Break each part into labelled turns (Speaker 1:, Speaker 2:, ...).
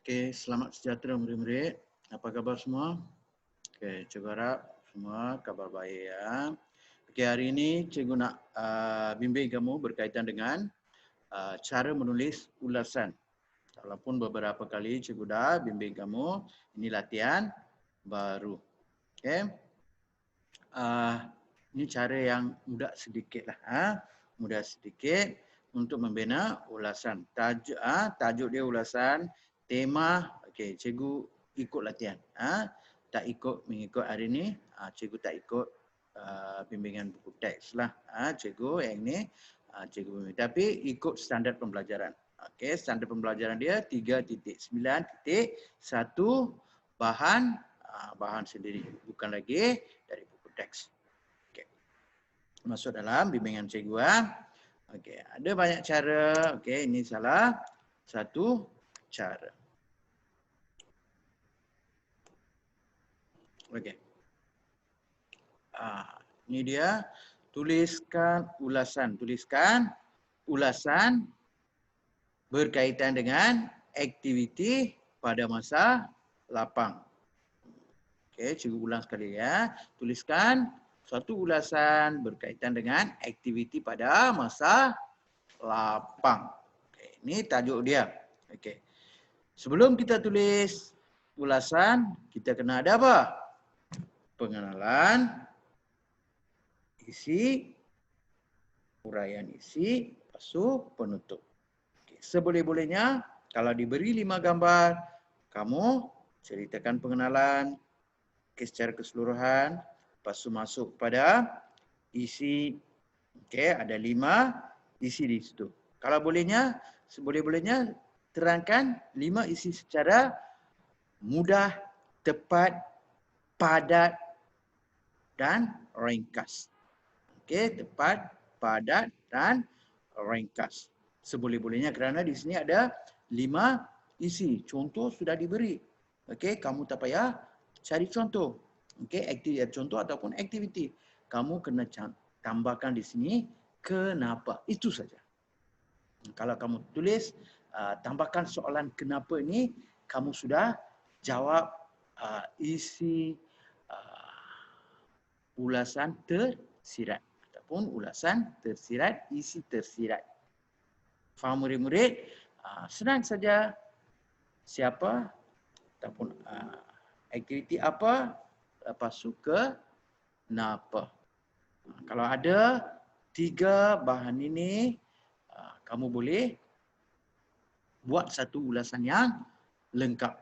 Speaker 1: Okey, selamat sejahtera murid-murid. Apa khabar semua? Okey, cikgu harap semua kabar baik ya. Okey, hari ini cikgu nak bimbing kamu berkaitan dengan cara menulis ulasan. Walaupun beberapa kali cikgu dah bimbing kamu, ini latihan baru. Okey. Ini cara yang mudah sedikit lah. Mudah sedikit untuk membina ulasan. Tajuk dia ulasan, tema, okey, cikgu ikut latihan. Tak ikut mengikut hari ni, cikgu tak ikut bimbingan buku teks lah. Cikgu yang ni, cikgu bimbing. Tapi ikut standard pembelajaran. Okey, standard pembelajaran dia 3.9.1 bahan sendiri. Bukan lagi dari buku teks. Okey. Masuk dalam bimbingan cikgu. Okey, ada banyak cara. Okey, ini salah satu cara. Okey. Ini dia, tuliskan ulasan. Tuliskan ulasan berkaitan dengan aktiviti pada masa lapang. Okey, cikgu ulang sekali ya. Tuliskan suatu ulasan berkaitan dengan aktiviti pada masa lapang. Okey, ini tajuk dia. Okey. Sebelum kita tulis ulasan, kita kena ada apa? Pengenalan, isi, uraian isi, lepas tu penutup. Okey, seboleh-bolehnya kalau diberi 5 gambar, kamu ceritakan pengenalan secara keseluruhan, lepas tu masuk pada isi. Okey, ada 5 isi di situ. Kalau bolehnya, seboleh-bolehnya terangkan 5 isi secara mudah, tepat, padat dan ringkas. Okey, tepat, padat dan ringkas. Seboleh-bolehnya kerana di sini ada 5 isi. Contoh sudah diberi. Okey, kamu tak payah cari contoh. Okey, aktiviti contoh ataupun aktiviti. Kamu kena tambahkan di sini kenapa. Itu saja. Kalau kamu tulis, tambahkan soalan kenapa ini, kamu sudah jawab isi ulasan tersirat ataupun ulasan tersirat, isi tersirat. Faham murid-murid? Senang saja. Siapa ataupun aktiviti apa, lepas tu kenapa. Kalau ada 3 bahan ini, kamu boleh buat satu ulasan yang lengkap.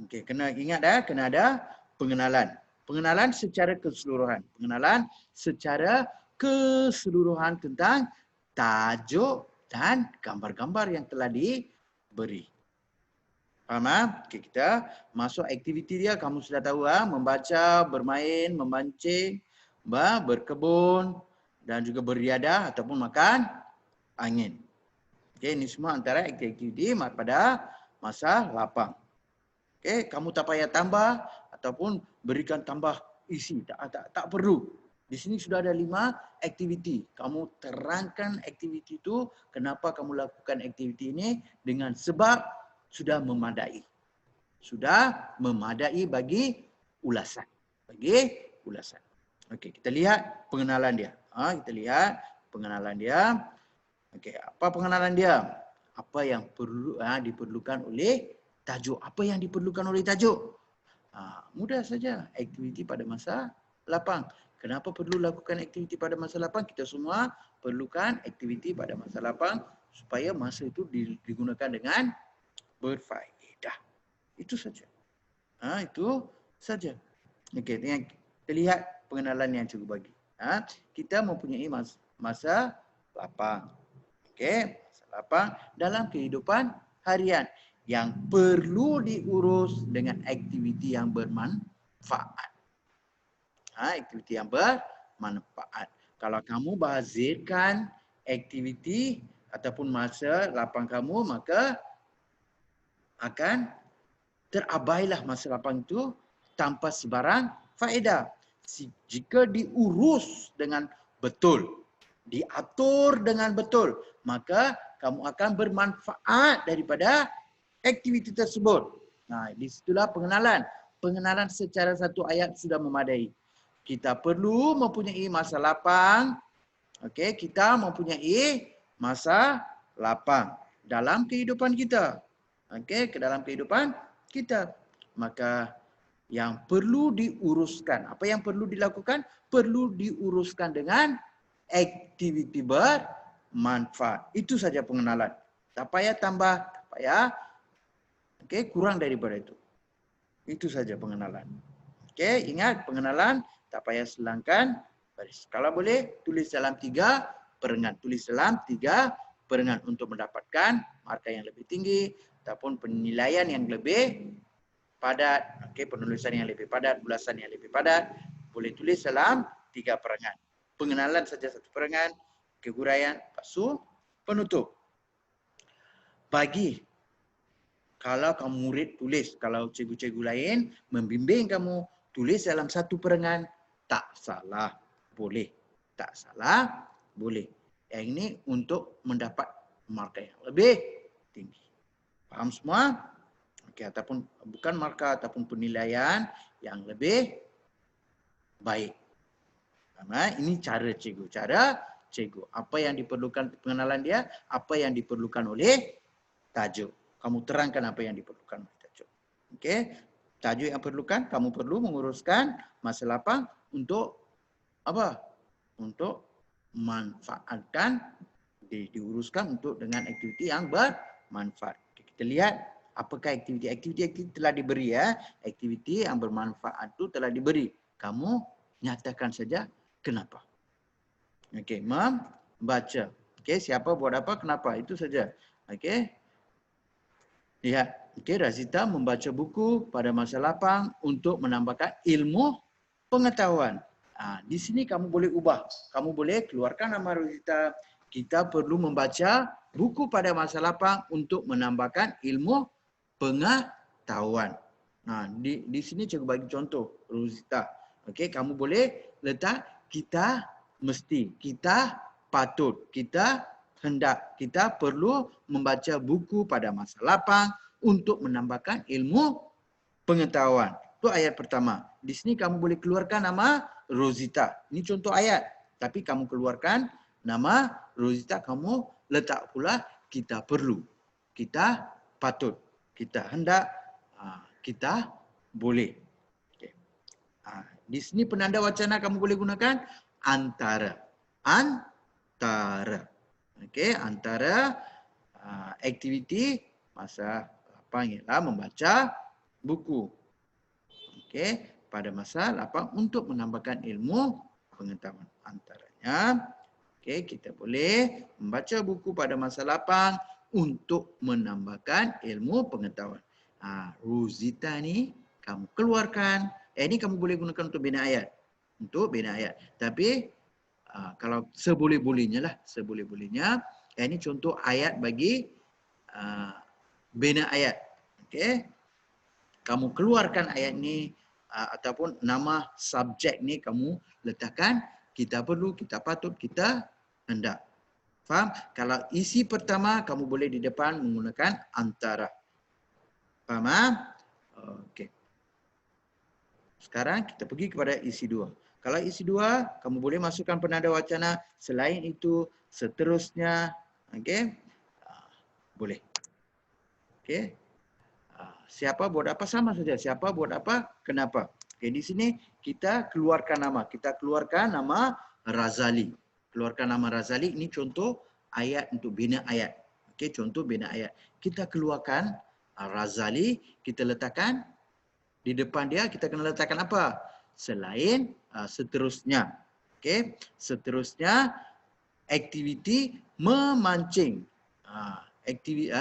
Speaker 1: Okey, kena ingat kena ada pengenalan. Pengenalan secara keseluruhan. Pengenalan secara keseluruhan tentang tajuk dan gambar-gambar yang telah diberi. Faham? Okay, kita masuk aktiviti dia. Kamu sudah tahu membaca, bermain, memancing, berkebun dan juga beriadah ataupun makan angin. Okay, ini semua antara aktiviti pada masa lapang. Okay, kamu tak payah tambah ataupun berikan tambah isi. Tak perlu. Di sini sudah ada 5 aktiviti. Kamu terangkan aktiviti itu, kenapa kamu lakukan aktiviti ini dengan sebab sudah memadai. Sudah memadai bagi ulasan. Okey, kita lihat pengenalan dia. Kita lihat pengenalan dia. Okey, apa pengenalan dia? Apa yang perlu diperlukan oleh tajuk? Apa yang diperlukan oleh tajuk? Mudah saja, aktiviti pada masa lapang. Kenapa perlu lakukan aktiviti pada masa lapang? Kita semua perlukan aktiviti pada masa lapang supaya masa itu digunakan dengan berfaedah. Itu saja. Itu saja. Okey, kita lihat pengenalan yang cikgu bagi. Kita mempunyai masa lapang. Okey, masa lapang dalam kehidupan harian yang perlu diurus dengan aktiviti yang bermanfaat. Aktiviti yang bermanfaat. Kalau kamu bazirkan aktiviti ataupun masa lapang kamu, maka akan terabailah masa lapang itu tanpa sebarang faedah. Jika diurus dengan betul, diatur dengan betul, maka kamu akan bermanfaat daripada aktiviti tersebut. Nah, di situlah pengenalan. Pengenalan secara satu ayat sudah memadai. Kita perlu mempunyai masa lapang. Okey, kita mempunyai masa lapang dalam kehidupan kita. Okey, ke dalam kehidupan kita. Maka yang perlu diuruskan, apa yang perlu dilakukan? Perlu diuruskan dengan aktiviti bermanfaat. Itu saja pengenalan. Tak payah tambah, tak payah kurang daripada itu. Itu saja pengenalan. Okey, ingat pengenalan tak payah selangkan baris. Kalau boleh tulis dalam 3 perengan. Tulis dalam 3 perengan untuk mendapatkan markah yang lebih tinggi ataupun penilaian yang lebih padat. Okey, penulisan yang lebih padat, ulasan yang lebih padat. Boleh tulis dalam 3 perengan. Pengenalan saja 1 perengan, kehuraian, pasu, penutup. Bagi kalau kamu murid tulis, kalau cikgu-cikgu lain membimbing kamu tulis dalam 1 perengan, tak salah, boleh. Tak salah, boleh. Yang ini untuk mendapat markah yang lebih tinggi. Faham semua? Okey, ataupun bukan markah ataupun penilaian yang lebih baik. Ini cara cikgu. Cara cikgu. Apa yang diperlukan pengenalan dia, apa yang diperlukan oleh tajuk. Kamu terangkan apa yang diperlukan oleh tajuk. Okey. Tajuk yang perlukan, kamu perlu menguruskan masa lapang untuk apa? Untuk manfaatkan, diuruskan untuk dengan aktiviti yang bermanfaat. Kita lihat apakah aktiviti telah diberi ya. Aktiviti yang bermanfaat itu telah diberi. Kamu nyatakan saja kenapa. Okey, membaca. Okey, siapa buat apa, kenapa. Itu saja. Okey. Lihat. Okey, Razita membaca buku pada masa lapang untuk menambahkan ilmu pengetahuan. Di sini kamu boleh ubah. Kamu boleh keluarkan nama Razita. Kita perlu membaca buku pada masa lapang untuk menambahkan ilmu pengetahuan. Di sini cikgu bagi contoh Razita. Okey, kamu boleh letak kita mesti, kita patut, kita hendak, kita perlu membaca buku pada masa lapang untuk menambahkan ilmu pengetahuan. Itu ayat pertama. Di sini kamu boleh keluarkan nama Rozita. Ini contoh ayat. Tapi kamu keluarkan nama Rozita, kamu letak pula kita perlu, kita patut, kita hendak, kita boleh. Okay. Di sini penanda wacana kamu boleh gunakan antara. Antara. Okey, antara aktiviti masa lapang ialah membaca buku. Okey, pada masa lapang untuk menambahkan ilmu pengetahuan. Antaranya, okey, kita boleh membaca buku pada masa lapang untuk menambahkan ilmu pengetahuan. Rozita ni kamu keluarkan. Ini kamu boleh gunakan untuk bina ayat. Untuk bina ayat. Tapi kalau seboleh-bolehnya lah, seboleh-bolehnya. Ini contoh ayat bagi bina ayat. Okey. Kamu keluarkan ayat ni ataupun nama subjek ni kamu letakkan kita perlu, kita patut, kita hendak. Faham? Kalau isi pertama kamu boleh di depan menggunakan antara. Faham? Okey. Sekarang kita pergi kepada isi 2. Kalau isi 2, kamu boleh masukkan penanda wacana. Selain itu, seterusnya. Okey? Boleh. Okey? Siapa buat apa sama saja. Siapa buat apa, kenapa. Okey, di sini kita keluarkan nama. Kita keluarkan nama Razali. Keluarkan nama Razali. Ini contoh ayat untuk bina ayat. Okey, contoh bina ayat. Kita keluarkan Razali. Kita letakkan di depan dia, kita kena letakkan apa? Selain seterusnya. Okey, seterusnya aktiviti memancing.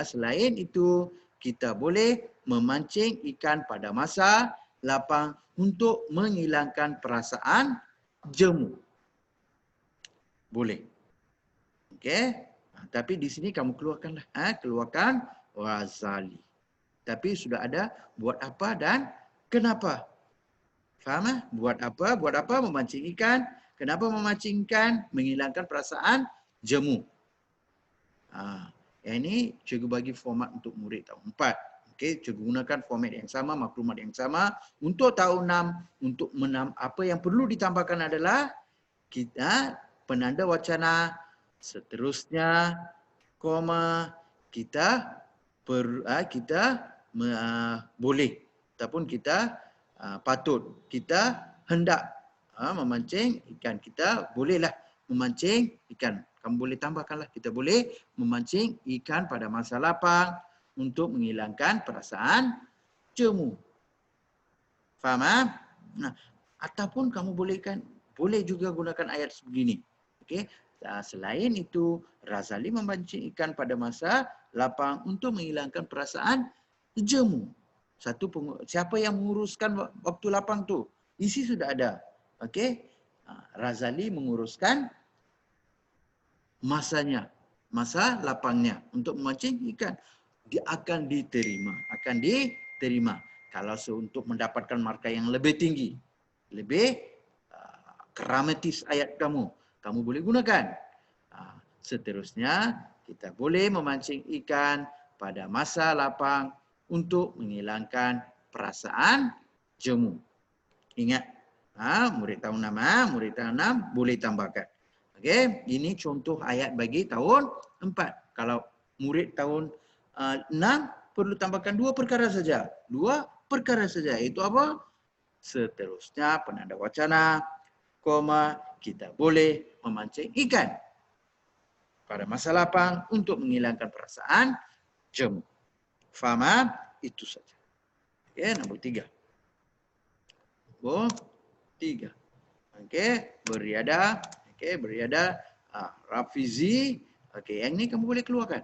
Speaker 1: Selain itu kita boleh memancing ikan pada masa lapang untuk menghilangkan perasaan jemu. Boleh. Okey. Tapi di sini kamu keluarkanlah. Keluarkan Razali. Tapi sudah ada buat apa dan kenapa. Faham? Buat apa? Buat apa memancing ikan? Kenapa memancing ikan? Menghilangkan perasaan jemu. Yang ini cikgu bagi format untuk murid tahun 4. Okey, cikgu gunakan format yang sama, maklumat yang sama. Untuk tahun 6, untuk apa yang perlu ditambahkan adalah kita penanda wacana, seterusnya, koma, kita boleh ataupun kita patut, kita hendak memancing ikan. Kita bolehlah memancing ikan. Kamu boleh tambahkanlah, kita boleh memancing ikan pada masa lapang untuk menghilangkan perasaan cemu. Faham? Nah, ataupun kamu boleh juga gunakan ayat sebegini. Okey. Selain itu, Razali memancing ikan pada masa lapang untuk menghilangkan perasaan jemu. Siapa yang menguruskan waktu lapang tu? Isi sudah ada. Okey. Razali menguruskan masanya, masa lapangnya untuk memancing ikan. Dia akan diterima. Kalau untuk mendapatkan markah yang lebih tinggi, lebih keramatis ayat kamu boleh gunakan. Seterusnya, kita boleh memancing ikan pada masa lapang untuk menghilangkan perasaan jemu. Ingat, murid tahun 6 boleh tambahkan. Okey, ini contoh ayat bagi tahun 4. Kalau murid tahun 6 perlu tambahkan 2 perkara saja. 2 perkara saja. Itu apa? Seterusnya penanda wacana, koma, kita boleh memancing ikan pada masa lapang untuk menghilangkan perasaan jemu. Faham? Itu saja. Okey, nombor 3. Nombor 3. Okey, beriada. Okey, beriada. Rafizi. Okey, yang ni kamu boleh keluarkan.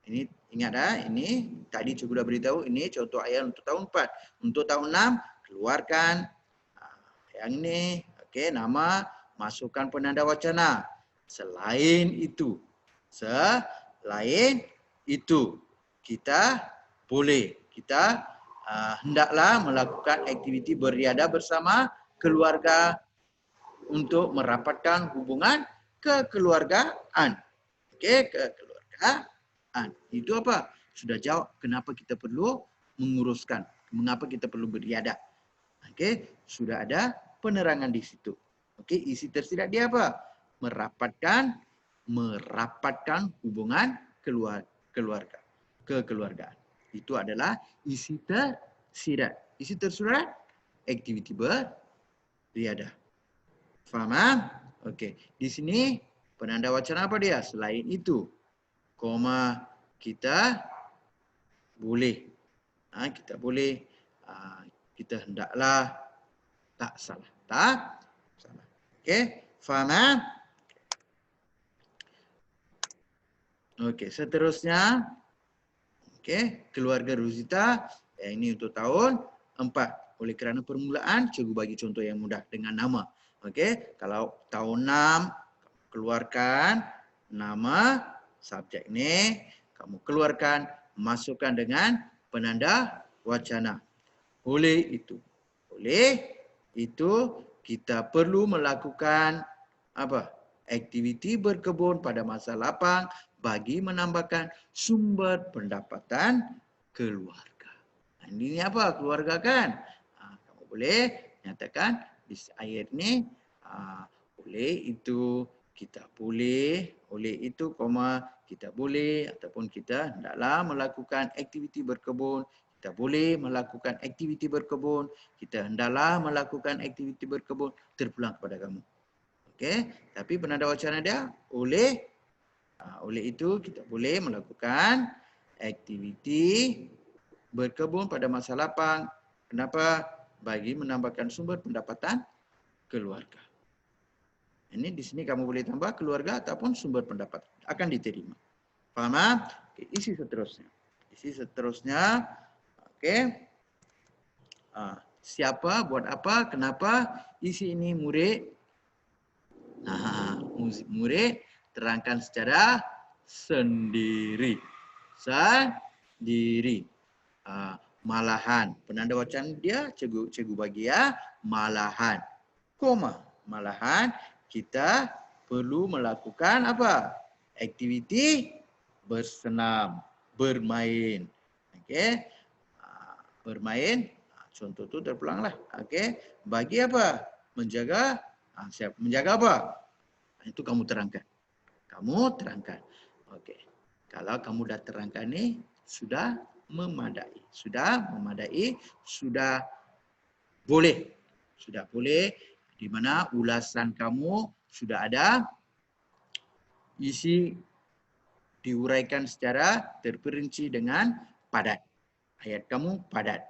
Speaker 1: Ini ingat ini tadi cikgu dah beritahu, ini contoh ayat untuk tahun 4. Untuk tahun 6, keluarkan yang ini. Okey, nama, masukkan penanda wacana. Selain itu, kita hendaklah melakukan aktiviti beriadah bersama keluarga untuk merapatkan hubungan kekeluargaan. Okey, kekeluargaan. Itu apa? Sudah jawab kenapa kita perlu menguruskan, mengapa kita perlu beriadah. Okey, sudah ada penerangan di situ. Okey, isi tersirat dia apa? Merapatkan hubungan kekeluargaan. Itu adalah isi tersirat. Isi tersirat aktiviti beriadah. Faham? Okey. Di sini penanda wacana apa dia? Selain itu, koma, kita boleh. Kita hendaklah, tak salah. Tak salah. Okey. Faham? Okey. Seterusnya, keluarga Rosita. Ini untuk tahun 4. Oleh kerana permulaan, cikgu bagi contoh yang mudah dengan nama. Okey, kalau tahun 6, keluarkan nama subjek ni, kamu keluarkan, masukkan dengan penanda wacana. Oleh itu kita perlu melakukan apa? Aktiviti berkebun pada masa lapang bagi menambahkan sumber pendapatan keluarga. Ini apa? Keluarga kan? Kamu boleh nyatakan di ayat ni, oleh itu kita boleh, ataupun kita hendaklah melakukan aktiviti berkebun. Kita boleh melakukan aktiviti berkebun. Kita hendaklah melakukan aktiviti berkebun. Terpulang kepada kamu. Okey, tapi penanda wacana dia oleh itu kita boleh melakukan aktiviti berkebun pada masa lapang. Kenapa? Bagi menambahkan sumber pendapatan keluarga. Ini di sini kamu boleh tambah keluarga ataupun sumber pendapatan. Akan diterima. Faham? Okay, isi seterusnya. Okey. Siapa, buat apa, kenapa? Isi ini murid. Murid terangkan secara sendiri. Malahan. Penanda wacana dia cikgu bagi malahan. Koma. Malahan kita perlu melakukan apa? Aktiviti bersenam, bermain. Okey. bermain. Contoh tu terpulanglah. Okey. Bagi apa? Menjaga. Siapa? Menjaga apa? Itu kamu terangkan. Kamu terangkan. Okey. Kalau kamu dah terangkan ni, sudah memadai. Sudah memadai. Sudah boleh. Sudah boleh. Di mana ulasan kamu sudah ada isi diuraikan secara terperinci dengan padat. Ayat kamu padat.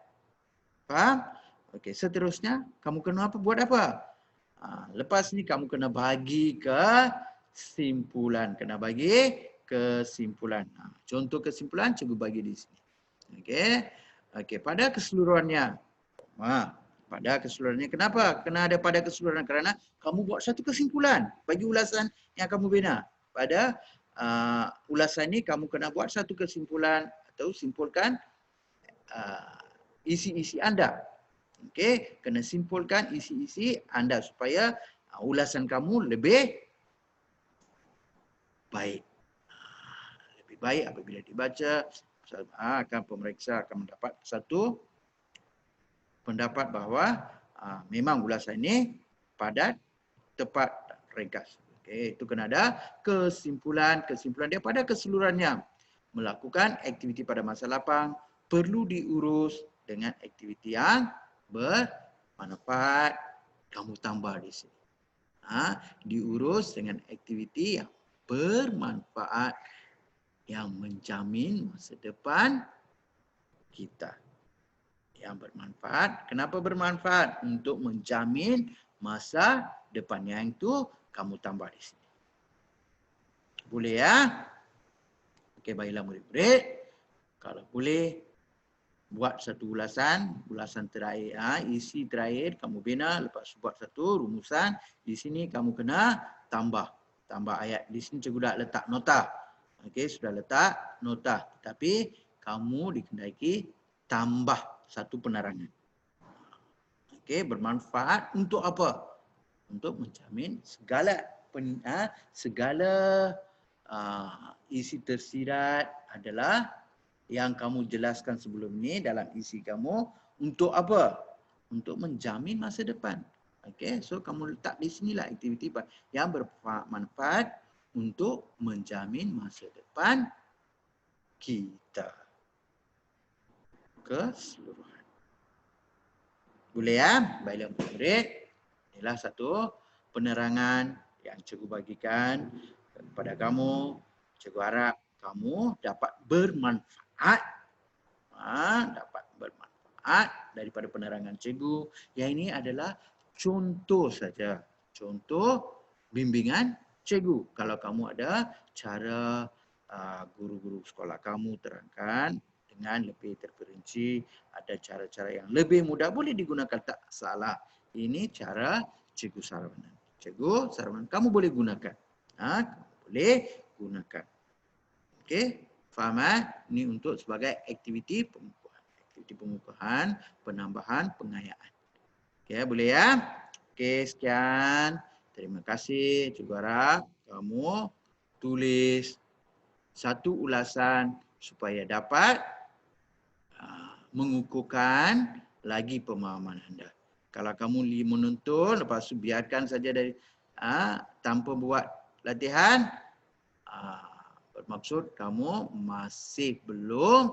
Speaker 1: Faham? Okey, seterusnya kamu kena apa? Buat apa? Lepas ni kamu kena bagi kesimpulan. Kena bagi kesimpulan. Contoh kesimpulan cikgu bagi di sini. Okey. Okey, pada keseluruhannya. Pada keseluruhannya. Kenapa? Kena ada pada keseluruhan. Kerana kamu buat satu kesimpulan bagi ulasan yang kamu bina. Pada ulasan ni kamu kena buat satu kesimpulan atau simpulkan isi-isi anda. Okey, kena simpulkan isi-isi anda supaya ulasan kamu lebih baik. Lebih baik apabila dibaca, akan pemeriksa akan mendapat satu pendapat bahawa memang ulasan ini padat, tepat dan ringkas. Okey, itu kena ada kesimpulan dia pada keseluruhannya. Melakukan aktiviti pada masa lapang perlu diurus dengan aktiviti yang bermanfaat. Kamu tambah di sini. Diurus dengan aktiviti yang bermanfaat yang menjamin masa depan kita. Yang bermanfaat. Kenapa bermanfaat? Untuk menjamin masa depan. Yang itu kamu tambah di sini. Boleh ya? Okey, baiklah murid-murid. Kalau boleh, buat satu ulasan terakhir, isi terakhir kamu bina, lepas buat satu rumusan, di sini kamu kena tambah ayat. Di sini cikgu dah letak nota. Okey, sudah letak nota. Tapi kamu dikendaki tambah satu penerangan. Okey, bermanfaat untuk apa? Untuk menjamin segala isi tersirat adalah yang kamu jelaskan sebelum ini dalam isi kamu untuk apa? Untuk menjamin masa depan. Okey, so kamu letak di sinilah aktiviti yang bermanfaat untuk menjamin masa depan kita keseluruhan. Boleh ya? Baiklah murid. Inilah satu penerangan yang cikgu bagikan kepada kamu. Cikgu harap kamu dapat bermanfaat. Dapat bermanfaat daripada penerangan cikgu. Yang ini adalah contoh saja. Contoh bimbingan cikgu. Kalau kamu ada cara guru-guru sekolah kamu terangkan dengan lebih terperinci, ada cara-cara yang lebih mudah, boleh digunakan, tak salah. Ini cara Cikgu Sarwanan. Cikgu Sarwanan, kamu boleh gunakan. Kamu boleh gunakan. Okey, faham? Ini untuk sebagai aktiviti pengukuhan. Aktiviti pengukuhan, penambahan, pengayaan. Okey, boleh ya? Okey, sekian. Terima kasih. Cikgu harap kamu tulis satu ulasan supaya dapat mengukuhkan lagi pemahaman anda. Kalau kamu menonton, lepas tu biarkan saja dari tanpa buat latihan, bermaksud kamu masih belum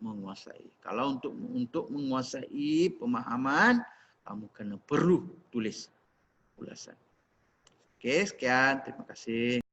Speaker 1: menguasai. Kalau untuk menguasai pemahaman, kamu kena perlu tulis ulasan. Okey, sekian. Terima kasih.